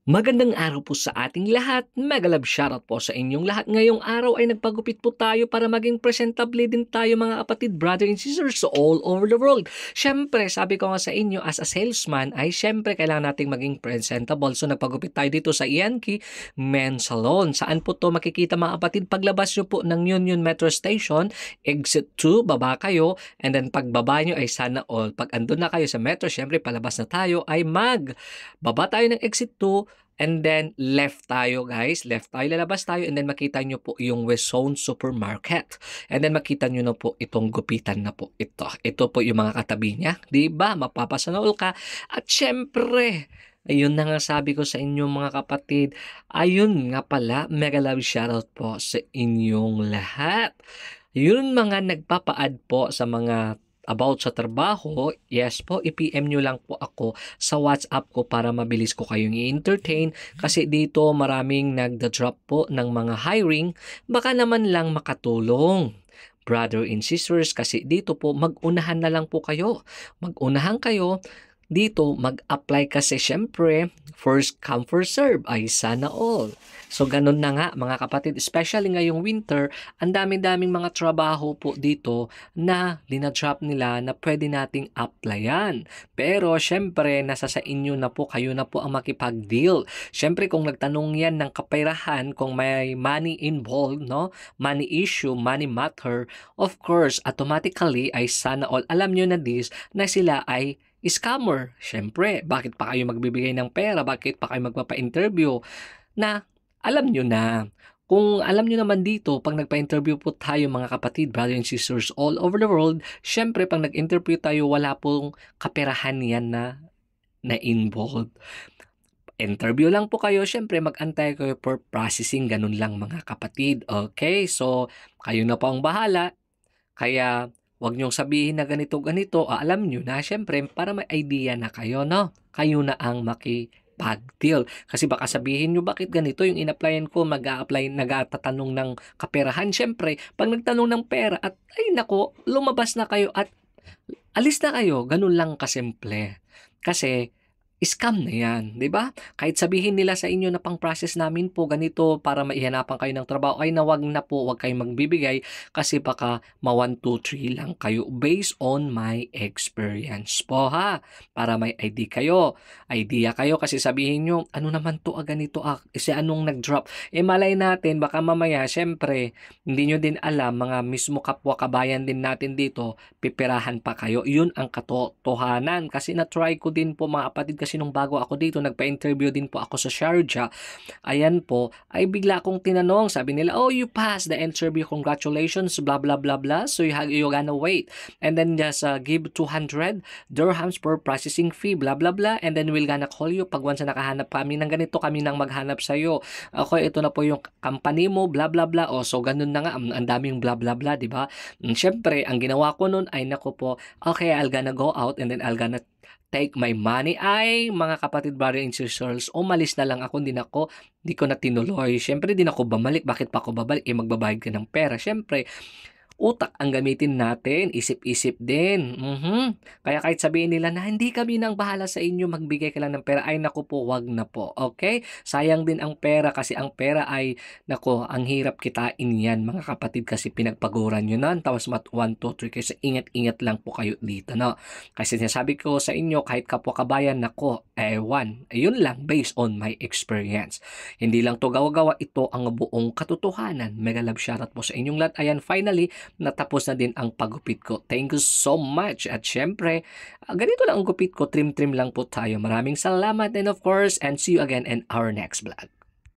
Magandang araw po sa ating lahat. Mega love shoutout po sa inyong lahat. Ngayong araw ay nagpagupit po tayo para maging presentable din tayo mga kapatid, brother and sisters all over the world. Syempre, sabi ko nga sa inyo as a salesman ay syempre kailangan nating maging presentable. So nagpagupit tayo dito sa Yankee Men's Salon. Saan po to makikita mga kapatid? Paglabas nyo po ng Union Metro Station, exit 2, baba kayo. And then pagbaba nyo ay sana all. Pag andun na kayo sa metro, syempre palabas na tayo ay baba tayo ng exit 2. And then, left tayo guys. Left tayo, lalabas tayo. And then, makita nyo po yung West Zone Supermarket. And then, makita nyo na po itong gupitan na po ito. Ito po yung mga katabi niya. Diba? Mapapasanaol ka. At syempre, ayun na nga sabi ko sa inyo mga kapatid. Ayun nga pala, mega love shoutout po sa inyong lahat. Yun mga nagpapaad po sa mga about sa trabaho, yes po, i-PM nyo lang po ako sa WhatsApp ko para mabilis ko kayong i-entertain kasi dito maraming nagda-drop po ng mga hiring, baka naman lang makatulong. Brother and sisters, kasi dito po mag-unahan na lang po kayo. Mag-unahan kayo. Dito, mag-apply kasi syempre, first come, first serve ay sana all. So, ganun na nga mga kapatid, especially ngayong winter, ang daming-daming mga trabaho po dito na dinadrop nila na pwede nating applyan. Pero, syempre, nasa sa inyo na po, kayo na po ang makipag-deal. Syempre, kung nagtanong yan ng kaperahan, kung may money involved, no? Money issue, money matter, of course, automatically ay sana all. Alam nyo na this, na sila ay scammer. Syempre, bakit pa kayo magbibigay ng pera? Bakit pa kayo magpapa-interview? Na, alam nyo na. Kung alam nyo naman dito, pag nagpa-interview po tayo mga kapatid, brother and sisters all over the world, syempre, pag nag-interview tayo, wala pong kaperahan yan na involved. Interview lang po kayo, syempre, mag-antay kayo for processing, ganun lang mga kapatid. Okay, so, kayo na po ang bahala. Kaya, huwag niyong sabihin na ganito-ganito. Alam niyo na, syempre, para may idea na kayo, no? Kayo na ang makipag-deal. Kasi baka sabihin niyo, bakit ganito yung in-applyan ko, mag-a-apply, nag-atatanong ng kaperahan. Syempre, pag nagtanong ng pera at, ay nako, lumabas na kayo at alis na kayo. Ganun lang kasimple. Kasi, scam na yan, di ba? Kahit sabihin nila sa inyo na pang-process namin po ganito para maihanapan kayo ng trabaho, ay nawag na po, wag kayong magbibigay kasi baka ma 1, 2, 3 lang kayo based on my experience po ha. Para may idea kayo kasi sabihin nyo, ano naman to ganito kasi anong nag-drop. Malay natin, baka mamaya, syempre, hindi nyo din alam, mga mismo kapwa kabayan din natin dito, pipirahan pa kayo. Yun ang katotohanan kasi na-try ko din po mga kapatid kasi nung bago ako dito, nagpa-interview din po ako sa Sharjah. Ayan po, ay bigla akong tinanong. Sabi nila, oh, you passed the interview. Congratulations, blah, blah, blah, blah. So, you're gonna wait. And then, just give 200 dirhams per processing fee, blah, blah, blah. And then, we're gonna call you. Pag once na nakahanap kami ng ganito, kami nang maghanap sa'yo. Okay, ito na po yung company mo, blah, blah, blah. Oh, so, ganun na nga. Ang daming blah, blah, blah, di ba? Siyempre, ang ginawa ko nun ay, nako po, okay, I'll gonna go out and then I'll gonna take my money. Ay, mga kapatid, brother and sisters, umalis na lang ako, di ko na tinuloy. Syempre, di na ako bumalik. Bakit pa ako babalik? Magbabayad ka ng pera. Syempre, utak ang gamitin natin, isip-isip din. Kaya kahit sabihin nila na hindi kami nang bahala sa inyo, magbigay ka lang ng pera, ay naku po, wag na po. Okay? Sayang din ang pera kasi ang pera ay, naku, ang hirap kitain yan mga kapatid kasi pinagpaguran nyo na. Tapos 1, 2, 3 kasi ingat-ingat lang po kayo dito. No? Kasi sinasabi ko sa inyo, kahit kapwa kabayan, naku, ayun lang based on my experience. Hindi lang to gawa-gawa, ito ang buong katotohanan. Mega love shoutout po sa inyong lahat. Ayan, finally, natapos na din ang paggupit ko. Thank you so much. At syempre, ganito lang ang gupit ko. Trim-trim lang po tayo. Maraming salamat and of course, and see you again in our next vlog.